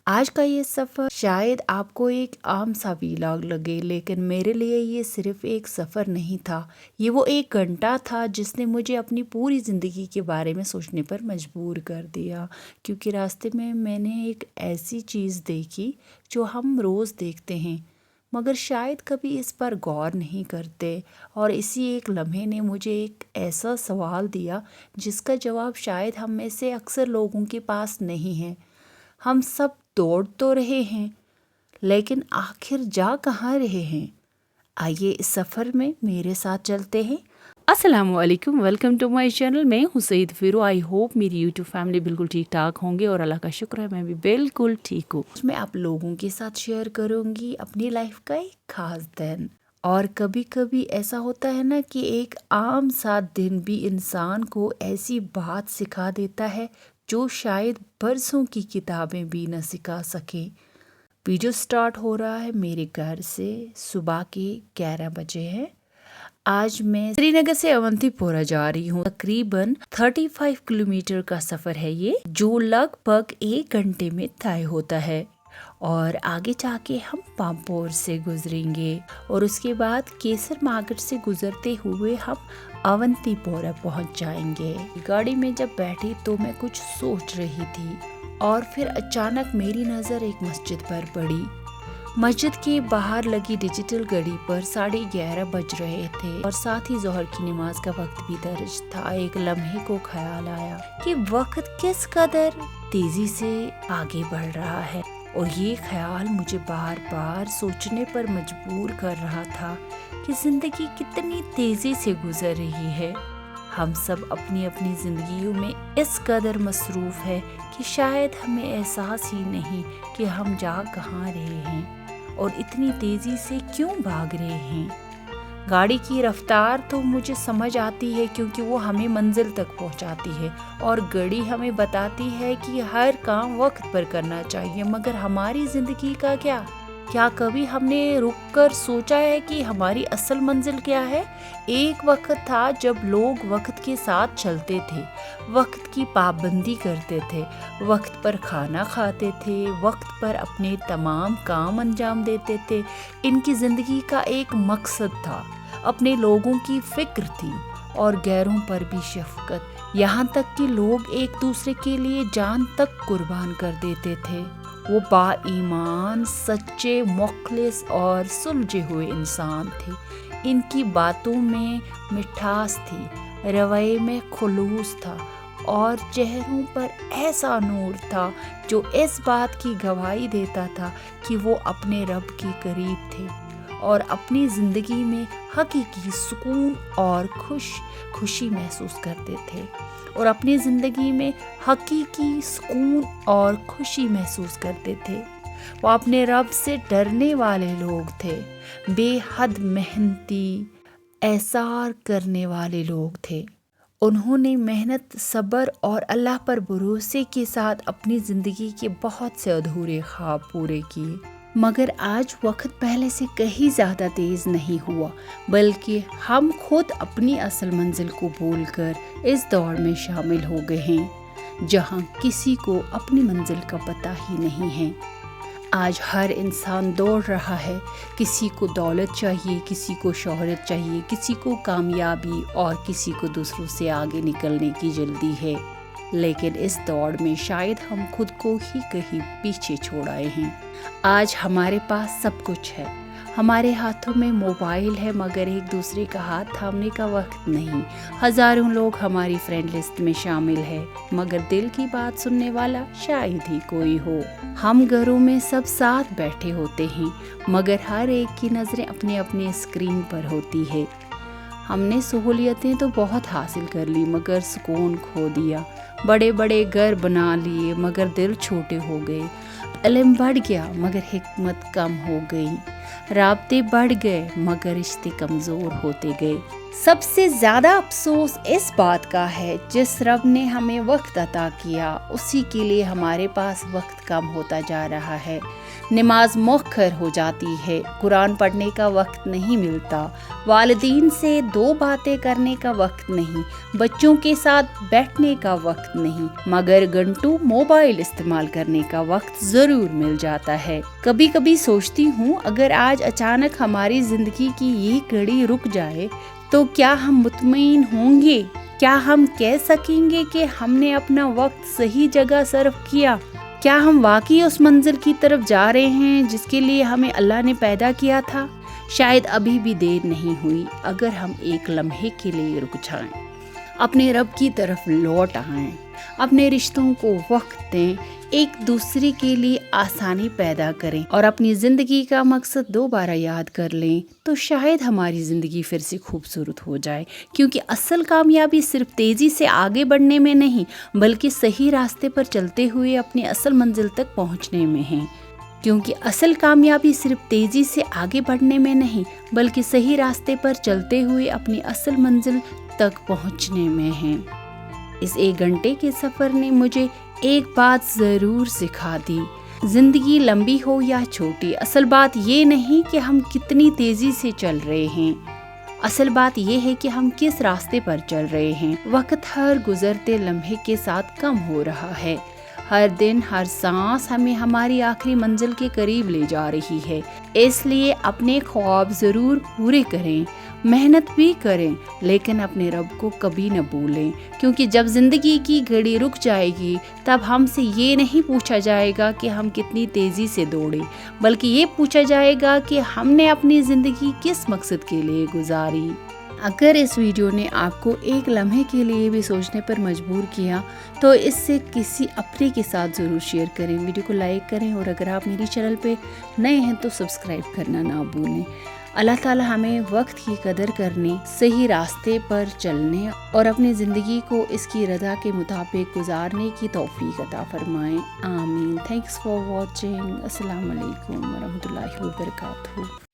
आज का ये सफ़र शायद आपको एक आम सा वीलॉग लगे, लेकिन मेरे लिए ये सिर्फ एक सफ़र नहीं था। ये वो एक घंटा था जिसने मुझे अपनी पूरी ज़िंदगी के बारे में सोचने पर मजबूर कर दिया, क्योंकि रास्ते में मैंने एक ऐसी चीज़ देखी जो हम रोज़ देखते हैं मगर शायद कभी इस पर गौर नहीं करते। और इसी एक लम्हे ने मुझे एक ऐसा सवाल दिया जिसका जवाब शायद हम में से अक्सर लोगों के पास नहीं है। हम सब दौड़ तो रहे हैं, लेकिन आखिर जा कहाँ रहे हैं? आइए इस सफ़र में मेरे साथ चलते हैं। अस्सलामुअलैकुम, वेलकम टू माय चैनल। मैं हूँ सईद फ़िरू। आई होप मेरी यूट्यूब फैमिली बिल्कुल ठीक ठाक होंगे और अल्लाह का शुक्र है मैं भी बिल्कुल ठीक हूँ। मैं आप लोगों के साथ शेयर करूँगी अपनी लाइफ का एक ख़ास दिन। और कभी कभी ऐसा होता है ना कि एक आम सा दिन भी इंसान को ऐसी बात सिखा देता है जो शायद बरसों की किताबें भी न सिखा सके। वीडियो स्टार्ट हो रहा है मेरे घर से। सुबह के 11 बजे हैं। आज मैं श्रीनगर से अवंतीपोरा जा रही हूँ। तकरीबन 35 किलोमीटर का सफ़र है ये, जो लगभग 1 घंटे में तय होता है। और आगे जाके हम पामपोर से गुजरेंगे और उसके बाद केसर मार्केट से गुजरते हुए हम अवंतीपोरा पहुंच जाएंगे। गाड़ी में जब बैठी तो मैं कुछ सोच रही थी और फिर अचानक मेरी नज़र एक मस्जिद पर पड़ी। मस्जिद के बाहर लगी डिजिटल घड़ी पर 11:30 बज रहे थे और साथ ही जोहर की नमाज का वक्त भी दर्ज था। एक लम्हे को ख्याल आया कि वक्त किस कदर तेजी से आगे बढ़ रहा है, और ये ख्याल मुझे बार बार सोचने पर मजबूर कर रहा था कि जिंदगी कितनी तेजी से गुजर रही है। हम सब अपनी अपनी जिंदगियों में इस कदर मसरूफ है कि शायद हमें एहसास ही नहीं कि हम जा कहाँ रहे हैं और इतनी तेजी से क्यों भाग रहे हैं। गाड़ी की रफ्तार तो मुझे समझ आती है क्योंकि वो हमें मंजिल तक पहुंचाती है और घड़ी हमें बताती है कि हर काम वक्त पर करना चाहिए। मगर हमारी ज़िंदगी का क्या कभी हमने रुककर सोचा है कि हमारी असल मंजिल क्या है? एक वक्त था जब लोग वक्त के साथ चलते थे, वक्त की पाबंदी करते थे, वक्त पर खाना खाते थे, वक्त पर अपने तमाम काम अंजाम देते थे। इनकी ज़िंदगी का एक मकसद था, अपने लोगों की फिक्र थी और गैरों पर भी शफकत। यहाँ तक कि लोग एक दूसरे के लिए जान तक कुर्बान कर देते थे। वो बाईमान, सच्चे, मुखलिस और सुलझे हुए इंसान थे। इनकी बातों में मिठास थी, रवैये में खुलूस था और चेहरों पर ऐसा नूर था जो इस बात की गवाही देता था कि वो अपने रब के करीब थे और अपनी ज़िंदगी में हकीकी सुकून और खुशी महसूस करते थे और अपनी ज़िंदगी में हकीकी सुकून और खुशी महसूस करते थे। वो अपने रब से डरने वाले लोग थे, बेहद मेहनती, एसार करने वाले लोग थे। उन्होंने मेहनत, सब्र और अल्लाह पर भरोसे के साथ अपनी ज़िंदगी के बहुत से अधूरे ख्वाब पूरे किए। मगर आज वक्त पहले से कहीं ज़्यादा तेज़ नहीं हुआ, बल्कि हम खुद अपनी असल मंजिल को भूलकर इस दौड़ में शामिल हो गए हैं जहां किसी को अपनी मंजिल का पता ही नहीं है। आज हर इंसान दौड़ रहा है। किसी को दौलत चाहिए, किसी को शोहरत चाहिए, किसी को कामयाबी और किसी को दूसरों से आगे निकलने की जल्दी है। लेकिन इस दौड़ में शायद हम खुद को ही कहीं पीछे छोड़ आए हैं। आज हमारे पास सब कुछ है, हमारे हाथों में मोबाइल है, मगर एक दूसरे का हाथ थामने का वक्त नहीं। हजारों लोग हमारी फ्रेंड लिस्ट में शामिल है, मगर दिल की बात सुनने वाला शायद ही कोई हो। हम घरों में सब साथ बैठे होते हैं, मगर हर एक की नज़रें अपने अपने स्क्रीन पर होती है। हमने सहूलियतें तो बहुत हासिल कर ली, मगर सुकून खो दिया। बड़े बड़े घर बना लिए, मगर दिल छोटे हो गए। इल्म बढ़ गया, मगर हिकमत कम हो गई। राब्ते बढ़ गए, मगर रिश्ते कमज़ोर होते गए। سب سے زیادہ افسوس اس بات کا ہے جس رب نے ہمیں وقت عطا کیا اسی کے لیے ہمارے پاس وقت کم ہوتا جا رہا ہے۔ نماز مؤخر ہو جاتی ہے، قرآن پڑھنے کا وقت نہیں ملتا، والدین سے 2 باتیں کرنے کا وقت نہیں، بچوں کے ساتھ بیٹھنے کا وقت نہیں، مگر گھنٹوں موبائل استعمال کرنے کا وقت ضرور مل جاتا ہے۔ کبھی کبھی سوچتی ہوں اگر آج اچانک ہماری زندگی کی یہ گھڑی رک جائے تو کیا ہم مطمئن ہوں گے؟ کیا ہم کہہ سکیں گے کہ ہم نے اپنا وقت صحیح جگہ صرف کیا؟ کیا ہم واقعی اس منزل کی طرف جا رہے ہیں جس کے لیے ہمیں اللہ نے پیدا کیا تھا؟ شاید ابھی بھی دیر نہیں ہوئی اگر ہم ایک لمحے کے لیے رک جائیں، اپنے رب کی طرف لوٹ آئیں، اپنے رشتوں کو وقت دیں، ایک دوسرے کے لیے آسانی پیدا کریں اور اپنی زندگی کا مقصد دوبارہ یاد کر لیں تو شاید ہماری زندگی پھر سے خوبصورت ہو جائے، کیونکہ اصل کامیابی صرف تیزی سے آگے بڑھنے میں نہیں بلکہ صحیح راستے پر چلتے ہوئے اپنی اصل منزل تک پہنچنے میں ہے۔ کیونکہ اصل کامیابی صرف تیزی سے آگے بڑھنے میں نہیں بلکہ صحیح راستے پر چلتے ہوئے اپنی اصل منزل تک پہنچنے میں ہے۔ اس 1 گھنٹے کے سفر نے مجھے ایک بات ضرور سکھا دی، زندگی لمبی ہو یا چھوٹی، اصل بات یہ نہیں کہ ہم کتنی تیزی سے چل رہے ہیں، اصل بات یہ ہے کہ ہم کس راستے پر چل رہے ہیں۔ وقت ہر گزرتے لمحے کے ساتھ کم ہو رہا ہے، ہر دن ہر سانس ہمیں ہماری آخری منزل کے قریب لے جا رہی ہے، اس لیے اپنے خواب ضرور پورے کریں، محنت بھی کریں، لیکن اپنے رب کو کبھی نہ بھولیں، کیونکہ جب زندگی کی گھڑی رک جائے گی تب ہم سے یہ نہیں پوچھا جائے گا کہ ہم کتنی تیزی سے دوڑے، بلکہ یہ پوچھا جائے گا کہ ہم نے اپنی زندگی کس مقصد کے لیے گزاری۔ اگر اس ویڈیو نے آپ کو ایک لمحے کے لیے بھی سوچنے پر مجبور کیا تو اس سے کسی اپنے کے ساتھ ضرور شیئر کریں، ویڈیو کو لائک کریں اور اگر آپ میری چینل پہ نئے ہیں تو سبسکرائب کرنا نہ بھولیں۔ اللہ تعالی ہمیں وقت کی قدر کرنے، صحیح راستے پر چلنے اور اپنی زندگی کو اس کی رضا کے مطابق گزارنے کی توفیق عطا فرمائیں، آمین۔ Thanks for watching. السلام علیکم ورحمۃ اللہ وبرکاتہ۔